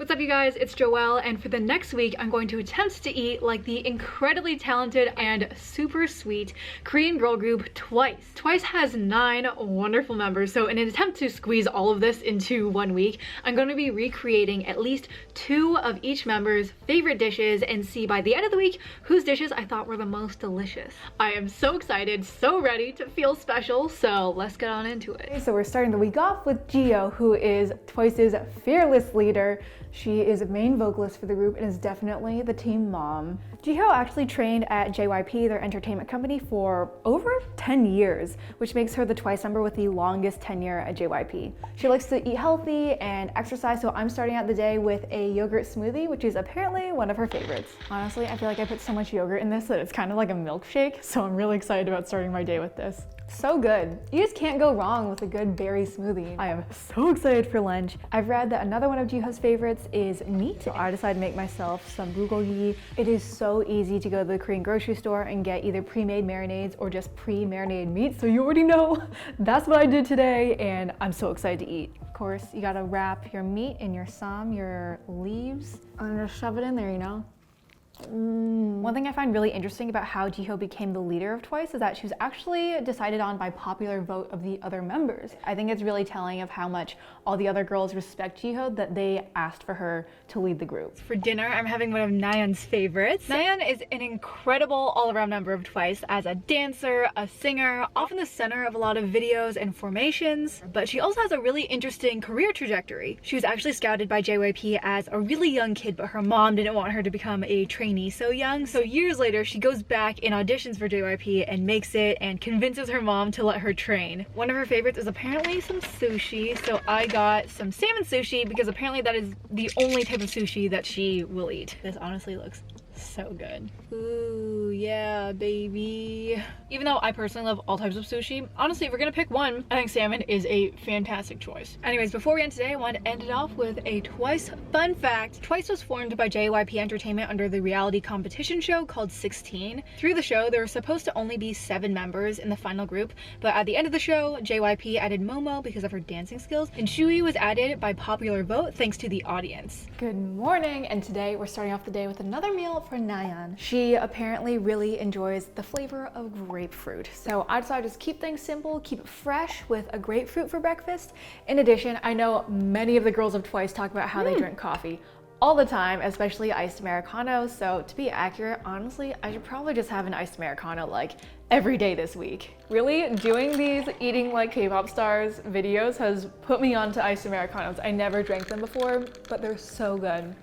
What's up, you guys? It's Joelle, and for the next week, I'm going to attempt to eat like the incredibly talented and super sweet Korean girl group Twice. Twice has 9 wonderful members, so in an attempt to squeeze all of this into 1 week, I'm going to be recreating at least 2 of each member's favorite dishes and see by the end of the week whose dishes I thought were the most delicious. I am so excited, so ready to feel special, so let's get on into it. So we're starting the week off with Jihyo, who is Twice's fearless leader. She is a main vocalist for the group and is definitely the team mom. Jihyo actually trained at JYP, their entertainment company, for over 10 years, which makes her the Twice member with the longest tenure at JYP. She likes to eat healthy and exercise, so I'm starting out the day with a yogurt smoothie, which is apparently one of her favorites. Honestly, I feel like I put so much yogurt in this that it's kind of like a milkshake, so I'm really excited about starting my day with this. So good. You just can't go wrong with a good berry smoothie. I am so excited for lunch. I've read that another one of Jihyo's favorites is meat, so I decided to make myself some bulgogi. It is so easy to go to the Korean grocery store and get either pre-made marinades or just pre-marinated meat, so you already know. That's what I did today, and I'm so excited to eat. Of course, you gotta wrap your meat in your sam, your leaves, and just shove it in there, you know? One thing I find really interesting about how Jihyo became the leader of Twice is that she was actually decided on by popular vote of the other members. I think it's really telling of how much all the other girls respect Jihyo that they asked for her to lead the group. For dinner, I'm having one of Nayeon's favorites. Nayeon is an incredible all-around member of Twice as a dancer, a singer, often the center of a lot of videos and formations, but she also has a really interesting career trajectory. She was actually scouted by JYP as a really young kid, but her mom didn't want her to become a trainee so young, so years later she goes back and auditions for JYP and makes it and convinces her mom to let her train. One of her favorites is apparently some sushi, so I got some salmon sushi because apparently that is the only type of sushi that she will eat. This honestly looks so good. Ooh, yeah, baby. Even though I personally love all types of sushi, honestly, if we're gonna pick one, I think salmon is a fantastic choice. Anyways, before we end today, I wanted to end it off with a Twice fun fact. Twice was formed by JYP Entertainment under the reality competition show called 16. Through the show, there were supposed to only be 7 members in the final group, but at the end of the show, JYP added Momo because of her dancing skills, and Shui was added by popular vote thanks to the audience. Good morning, and today we're starting off the day with another meal for Nayeon. She apparently really enjoys the flavor of grapefruit, so I decided to just keep things simple, keep it fresh with a grapefruit for breakfast. In addition, I know many of the girls of Twice talk about how they drink coffee all the time, especially iced Americanos, so to be accurate, honestly, I should probably just have an iced Americano like every day this week. Really, doing these eating like K-pop stars videos has put me onto iced Americanos. I never drank them before, but they're so good.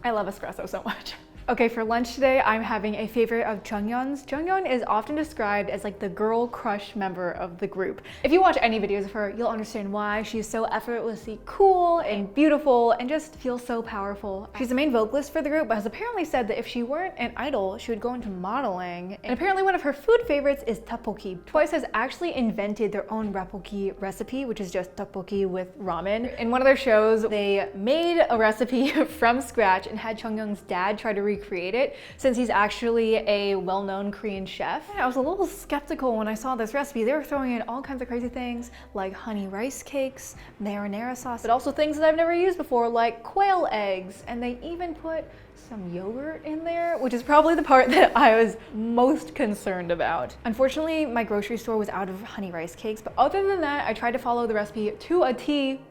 I love espresso so much. Okay, for lunch today, I'm having a favorite of Jeongyeon's. Jeongyeon is often described as like the girl crush member of the group. If you watch any videos of her, you'll understand why. She's so effortlessly cool and beautiful and just feels so powerful. She's the main vocalist for the group, but has apparently said that if she weren't an idol, she would go into modeling. And apparently one of her food favorites is tteokbokki. Twice has actually invented their own tteokbokki recipe, which is just tteokbokki with ramen. In one of their shows, they made a recipe from scratch and had Jeongyeon's dad try to recreate it, since he's actually a well-known Korean chef. I was a little skeptical when I saw this recipe. They were throwing in all kinds of crazy things like honey rice cakes, marinara sauce, but also things that I've never used before like quail eggs, and they even put some yogurt in there, which is probably the part that I was most concerned about. Unfortunately, my grocery store was out of honey rice cakes, but other than that, I tried to follow the recipe to a T.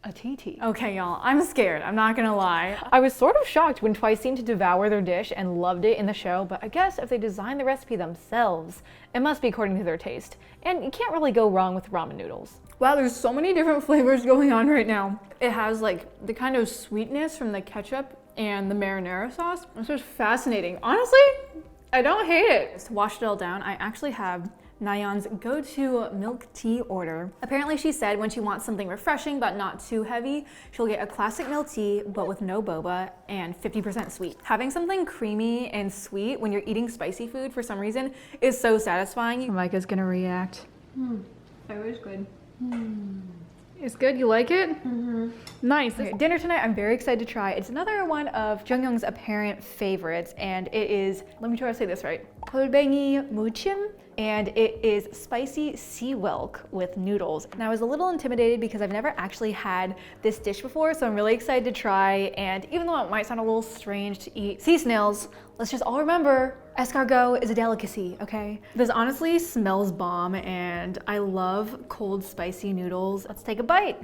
A TT. Okay, y'all, I'm scared, I'm not gonna lie. I was sort of shocked when Twice seemed to devour their dish and loved it in the show, but I guess if they designed the recipe themselves, it must be according to their taste. And you can't really go wrong with ramen noodles. Wow, there's so many different flavors going on right now. It has like the kind of sweetness from the ketchup and the marinara sauce. It's just fascinating. Honestly, I don't hate it. Just to wash it all down, I actually have Nayeon's go-to milk tea order. Apparently she said when she wants something refreshing but not too heavy, she'll get a classic milk tea but with no boba and 50% sweet. Having something creamy and sweet when you're eating spicy food for some reason is so satisfying. Micah's gonna react. That was good. It's good, you like it? Nice. Okay, dinner tonight I'm very excited to try. It's another one of Jeongyeon's apparent favorites, and it is, let me try to say this right, golbengi muchim, and it is spicy sea whelk with noodles. And I was a little intimidated because I've never actually had this dish before, so I'm really excited to try. And even though it might sound a little strange to eat sea snails, let's just all remember, escargot is a delicacy, okay? This honestly smells bomb, and I love cold spicy noodles. Let's take a bite.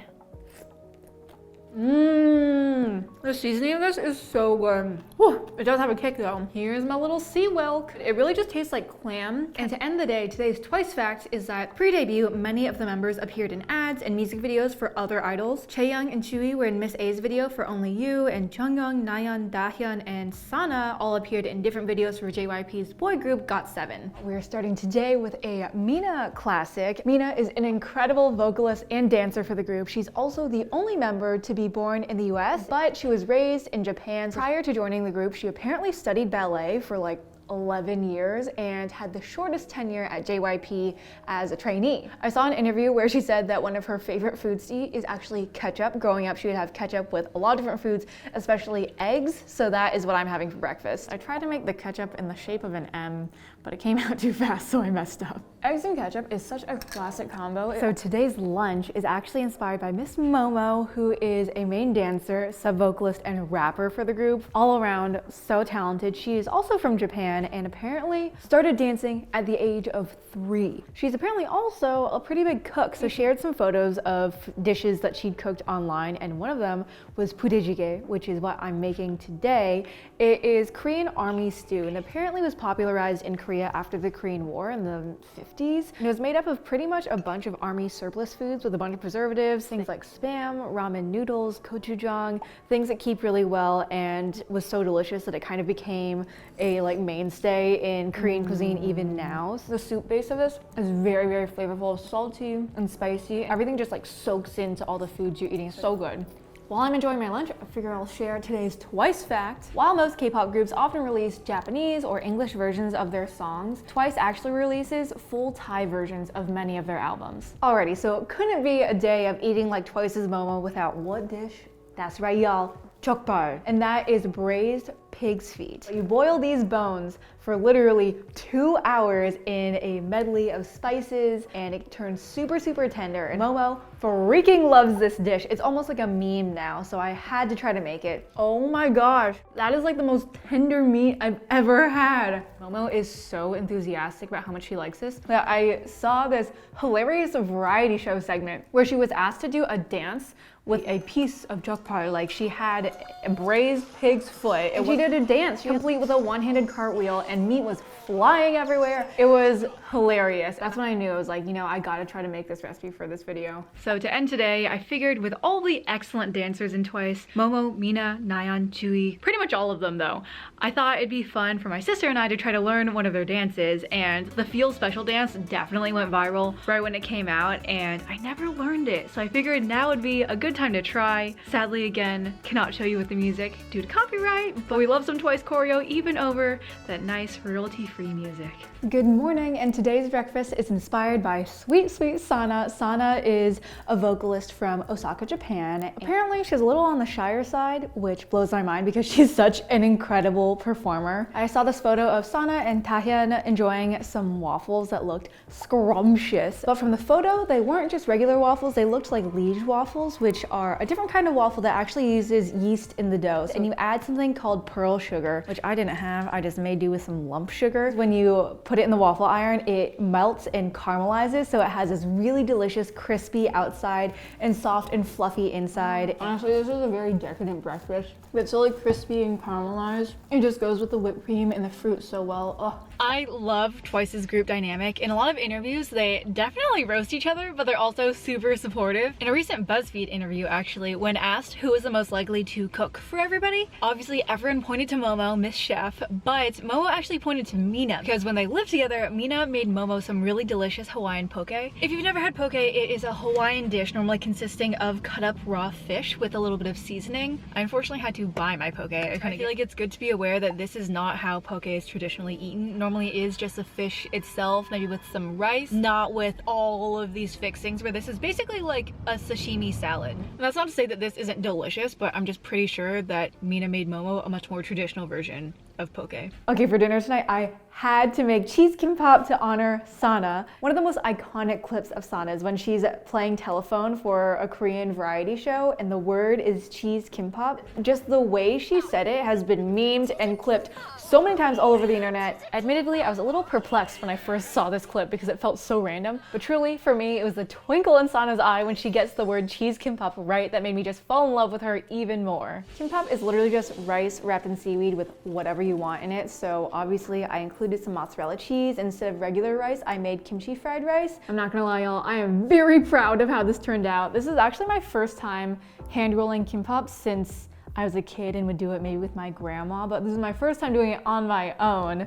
The seasoning of this is so good. Whew, it does have a kick though. Here's my little sea whelk. It really just tastes like clam. And to end the day, today's Twice fact is that pre-debut, many of the members appeared in ads and music videos for other idols. Chaeyoung and Chuy were in Miss A's video for Only You, and Jeongyeon, Nayeon, Dahyun, and Sana all appeared in different videos for JYP's boy group GOT7. We're starting today with a Mina classic. Mina is an incredible vocalist and dancer for the group. She's also the only member to be born in the US, but she was raised in Japan. Prior to joining the group, she apparently studied ballet for like 11 years and had the shortest tenure at JYP as a trainee. I saw an interview where she said that one of her favorite foods to eat is actually ketchup. Growing up, she would have ketchup with a lot of different foods, especially eggs, so that is what I'm having for breakfast. I tried to make the ketchup in the shape of an M, but it came out too fast, so I messed up. Eggs and ketchup is such a classic combo. So today's lunch is actually inspired by Miss Momo, who is a main dancer, sub-vocalist, and rapper for the group. All around, so talented. She is also from Japan and apparently started dancing at the age of 3. She's apparently also a pretty big cook, so shared some photos of dishes that she'd cooked online, and one of them was pudejjigae, which is what I'm making today. It is Korean army stew and apparently was popularized in Korea after the Korean War in the 50s. And it was made up of pretty much a bunch of army surplus foods with a bunch of preservatives, things like spam, ramen noodles, gochujang, things that keep really well, and was so delicious that it kind of became a like mainstay in Korean cuisine even now. So the soup base of this is very, very flavorful, salty and spicy. Everything just like soaks into all the foods you're eating. So good. While I'm enjoying my lunch, I figure I'll share today's Twice fact. While most K-pop groups often release Japanese or English versions of their songs, Twice actually releases full Thai versions of many of their albums. Alrighty, so it couldn't be a day of eating like Twice's Momo without what dish? That's right, y'all. Jokbal, and that is braised pig's feet. You boil these bones for literally 2 hours in a medley of spices, and it turns super, super tender. And Momo freaking loves this dish. It's almost like a meme now, so I had to try to make it. Oh my gosh, that is like the most tender meat I've ever had. Momo is so enthusiastic about how much she likes this that I saw this hilarious variety show segment where she was asked to do a dance with a piece of jokbal. Like she had a braised pig's foot and she did a dance complete with a one-handed cartwheel, and meat was flying everywhere. It was hilarious. That's when I knew. I was like, you know, I gotta try to make this recipe for this video. So to end today, I figured with all the excellent dancers in Twice, Momo, Mina, Nayeon, Chuy, pretty much all of them though, I thought it'd be fun for my sister and I to try to learn one of their dances, and the Feel Special dance definitely went viral right when it came out, and I never learned it. So I figured now would be a good time to try. Sadly, again, cannot show you with the music due to copyright, but we love some Twice choreo even over that nice royalty-free music. Good morning, and today's breakfast is inspired by sweet, sweet Sana. Sana is a vocalist from Osaka, Japan. Apparently, she's a little on the shyer side, which blows my mind because she's such an incredible performer. I saw this photo of Sana and Dahyun enjoying some waffles that looked scrumptious. But from the photo, they weren't just regular waffles, they looked like liege waffles, which are a different kind of waffle that actually uses yeast in the dough. And you add something called pearl sugar, which I didn't have. I just made do with some lump sugar. When you put it in the waffle iron, it melts and caramelizes, so it has this really delicious crispy outside and soft and fluffy inside. Honestly, this is a very decadent breakfast. It's really crispy and caramelized. It just goes with the whipped cream and the fruit so well. Ugh. I love Twice's group dynamic. In a lot of interviews, they definitely roast each other, but they're also super supportive. In a recent BuzzFeed interview, actually, when asked who was the most likely to cook for everybody, obviously everyone pointed to Momo, Miss Chef, but Momo actually pointed to Mina, because when they lived together, Mina made Momo some really delicious Hawaiian poke. If you've never had poke, it is a Hawaiian dish normally consisting of cut up raw fish with a little bit of seasoning. I unfortunately had to buy my poke. I feel like it's good to be aware that this is not how poke is traditionally eaten. Normally it is just the fish itself, maybe with some rice, not with all of these fixings, where this is basically like a sashimi salad. And that's not to say that this isn't delicious, but I'm just pretty sure that Mina made Momo a much more traditional version of poke. Okay, for dinner tonight, I had to make cheese kimbap to honor Sana. One of the most iconic clips of Sana is when she's playing telephone for a Korean variety show and the word is cheese kimbap. Just the way she said it has been memed and clipped so many times all over the internet. Admittedly, I was a little perplexed when I first saw this clip because it felt so random, but truly for me, it was the twinkle in Sana's eye when she gets the word cheese kimbap right that made me just fall in love with her even more. Kimbap is literally just rice wrapped in seaweed with whatever you want in it, so obviously I included some mozzarella cheese. Instead of regular rice, I made kimchi fried rice. I'm not gonna lie, y'all, I am very proud of how this turned out. This is actually my first time hand rolling kimbap since I was a kid and would do it maybe with my grandma, but this is my first time doing it on my own.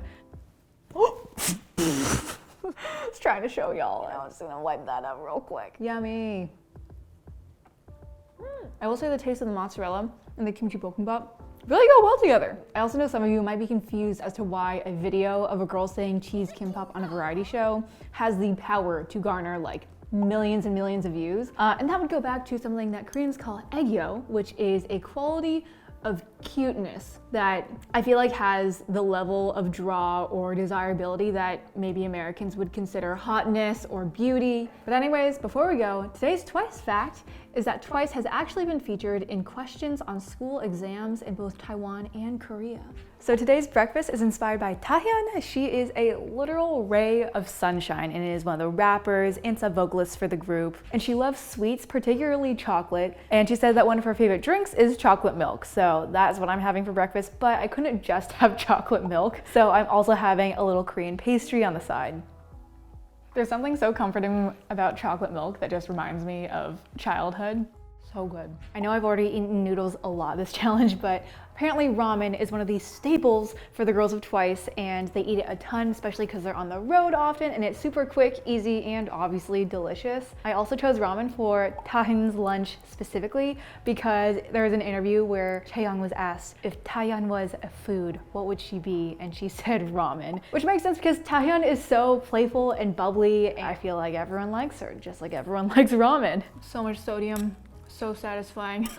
Just trying to show y'all. I'm just gonna wipe that up real quick. Yummy. I will say the taste of the mozzarella and the kimchi bokkeumbap really go well together. I also know some of you might be confused as to why a video of a girl saying cheese kimbap on a variety show has the power to garner like millions and millions of views. And that would go back to something that Koreans call Aegyo, which is a quality of cuteness that I feel like has the level of draw or desirability that maybe Americans would consider hotness or beauty. But anyways, before we go, today's Twice fact is that Twice has actually been featured in questions on school exams in both Taiwan and Korea. So today's breakfast is inspired by Dahyun. She is a literal ray of sunshine and is one of the rappers and sub-vocalists for the group. And she loves sweets, particularly chocolate. And she said that one of her favorite drinks is chocolate milk. So that's what I'm having for breakfast, but I couldn't just have chocolate milk. So I'm also having a little Korean pastry on the side. There's something so comforting about chocolate milk that just reminds me of childhood. So good. I know I've already eaten noodles a lot this challenge, but apparently ramen is one of these staples for the girls of Twice, and they eat it a ton, especially because they're on the road often, and it's super quick, easy, and obviously delicious. I also chose ramen for Dahyun's lunch specifically because there was an interview where Chaeyoung was asked if Dahyun was a food, what would she be? And she said ramen, which makes sense because Dahyun is so playful and bubbly, and I feel like everyone likes her, just like everyone likes ramen. So much sodium. So satisfying.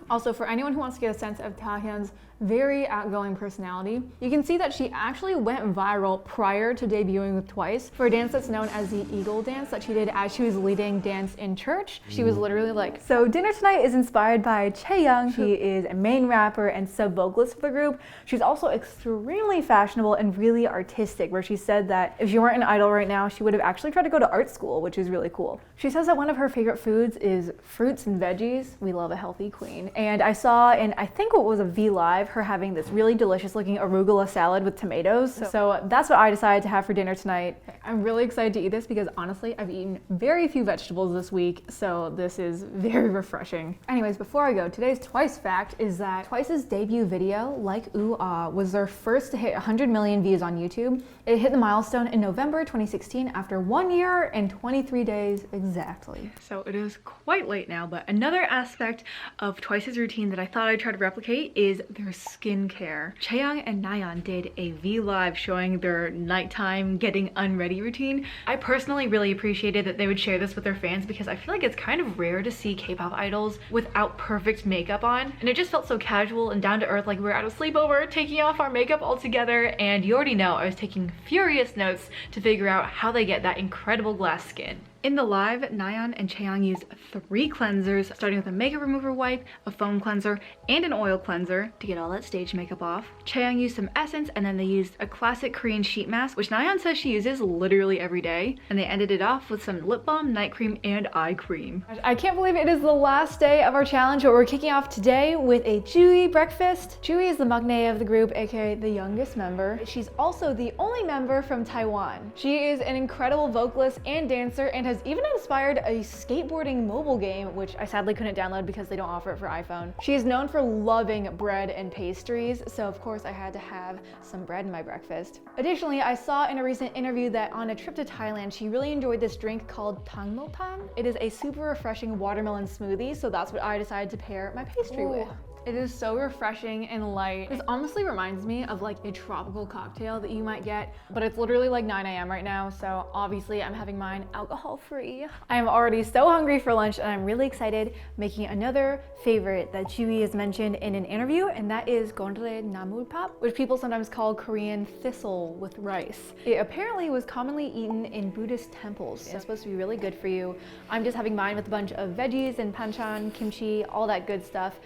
Also, for anyone who wants to get a sense of Dahyun's very outgoing personality, you can see that she actually went viral prior to debuting with Twice for a dance that's known as the Eagle dance that she did as she was leading dance in church. She was literally like, so dinner tonight is inspired by Chaeyoung. She is a main rapper and sub-vocalist for the group. She's also extremely fashionable and really artistic, where she said that if she weren't an idol right now, she would have actually tried to go to art school, which is really cool. She says that one of her favorite foods is fruits and veggies. We love a healthy queen. And I saw in, I think what was a V Live, her having this really delicious looking arugula salad with tomatoes. So that's what I decided to have for dinner tonight. I'm really excited to eat this because honestly, I've eaten very few vegetables this week, so this is very refreshing. Anyways, before I go, today's Twice fact is that Twice's debut video, Like Ooh Ah, was their first to hit 100 million views on YouTube. It hit the milestone in November 2016 after 1 year and 23 days exactly. So it is quite late now, but another aspect of Twice's routine that I thought I'd try to replicate is their skincare. Chaeyoung and Nayeon did a V Live showing their nighttime getting unready routine. I personally really appreciated that they would share this with their fans because I feel like it's kind of rare to see K-pop idols without perfect makeup on, and it just felt so casual and down to earth, like we were at a sleepover taking off our makeup all together. And you already know I was taking furious notes to figure out how they get that incredible glass skin. In the live, Nayeon and Chaeyoung used 3 cleansers, starting with a makeup remover wipe, a foam cleanser, and an oil cleanser to get all that stage makeup off. Chaeyoung used some essence, and then they used a classic Korean sheet mask, which Nayeon says she uses literally every day. And they ended it off with some lip balm, night cream, and eye cream. I can't believe it is the last day of our challenge, but we're kicking off today with a Jihyo breakfast. Jihyo is the maknae of the group, aka the youngest member. She's also the only member from Taiwan. She is an incredible vocalist and dancer and has even inspired a skateboarding mobile game, which I sadly couldn't download because they don't offer it for iPhone. She is known for loving bread and pastries, so of course I had to have some bread in my breakfast. Additionally, I saw in a recent interview that on a trip to Thailand, she really enjoyed this drink called tangmopang. It is a super refreshing watermelon smoothie, so that's what I decided to pair my pastry with. It is so refreshing and light. This honestly reminds me of like a tropical cocktail that you might get, but it's literally like 9 a.m. right now, so obviously I'm having mine alcohol-free. I am already so hungry for lunch, and I'm really excited making another favorite that Jihyo has mentioned in an interview, and that is gondole namulpap, which people sometimes call Korean thistle with rice. It apparently was commonly eaten in Buddhist temples. It's supposed to be really good for you. I'm just having mine with a bunch of veggies and banchan, kimchi, all that good stuff.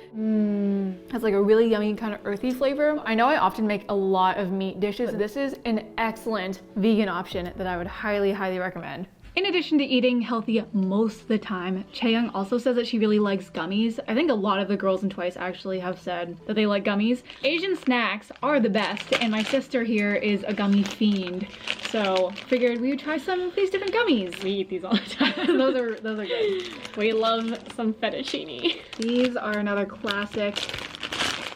Has like a really yummy kind of earthy flavor. I know I often make a lot of meat dishes. This is an excellent vegan option that I would highly, highly recommend. In addition to eating healthy most of the time, Chaeyoung also says that she really likes gummies. I think a lot of the girls in Twice actually have said that they like gummies. Asian snacks are the best, and my sister here is a gummy fiend. So figured we would try some of these different gummies. We eat these all the time. those are good. We love some fettuccine. These are another classic.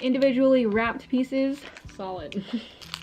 Individually wrapped pieces. Solid.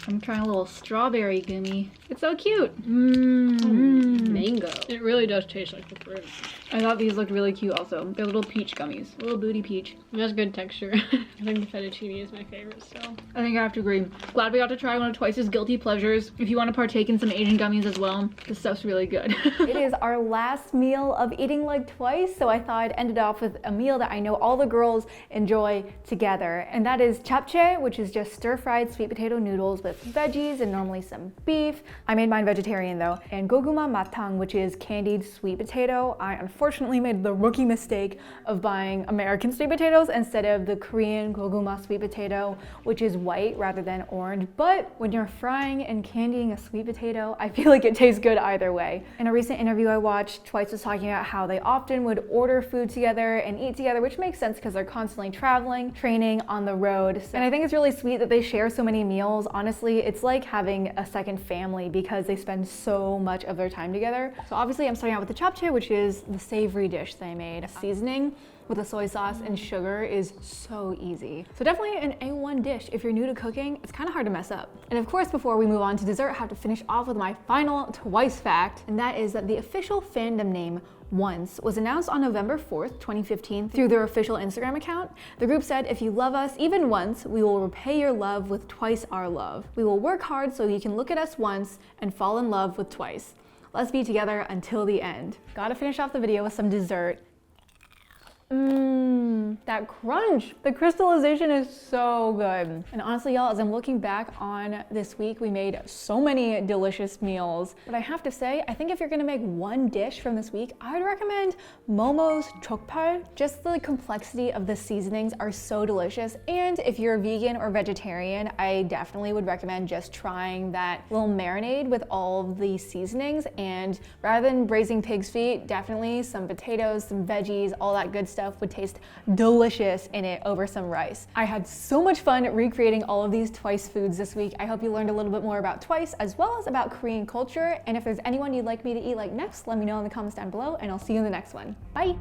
I'm trying a little strawberry gummy. It's so cute. Mango. It really does taste like the fruit. I thought these looked really cute also. They're little peach gummies. Little booty peach. It has good texture. I think the fettuccine is my favorite still. I think I have to agree. Glad we got to try one of Twice's guilty pleasures. If you want to partake in some Asian gummies as well, this stuff's really good. It is our last meal of eating like Twice, so I thought I'd end it off with a meal that I know all the girls enjoy together. And that is japchae, which is just stir-fried sweet potato noodles with veggies and normally some beef. I made mine vegetarian though. And goguma matang, which is candied sweet potato. I unfortunately made the rookie mistake of buying American sweet potatoes instead of the Korean goguma sweet potato, which is white rather than orange. But when you're frying and candying a sweet potato, I feel like it tastes good either way. In a recent interview I watched, Twice was talking about how they often would order food together and eat together, which makes sense because they're constantly traveling, training on the road. And I think it's really sweet that they share so many meals. Honestly, it's like having a second family because they spend so much of their time together. So obviously I'm starting out with the japchae, which is the savory dish they made. Seasoning with the soy sauce and sugar is so easy. So definitely an A1 dish. If you're new to cooking, it's kind of hard to mess up. And of course, before we move on to dessert, I have to finish off with my final Twice fact, and that is that the official fandom name Once was announced on November 4th, 2015 through their official Instagram account. The group said, "If you love us even once, we will repay your love with twice our love. We will work hard so you can look at us once and fall in love with Twice. Let's be together until the end." Gotta finish off the video with some dessert. That crunch. The crystallization is so good. And honestly, y'all, as I'm looking back on this week, we made so many delicious meals. But I have to say, I think if you're gonna make one dish from this week, I would recommend Momo's jokbal. Just the complexity of the seasonings are so delicious. And if you're a vegan or vegetarian, I definitely would recommend just trying that little marinade with all of the seasonings. And rather than braising pig's feet, definitely some potatoes, some veggies, all that good stuff would taste delicious in it over some rice. I had so much fun recreating all of these Twice foods this week. I hope you learned a little bit more about Twice as well as about Korean culture. And if there's anyone you'd like me to eat like next, let me know in the comments down below, and I'll see you in the next one. Bye.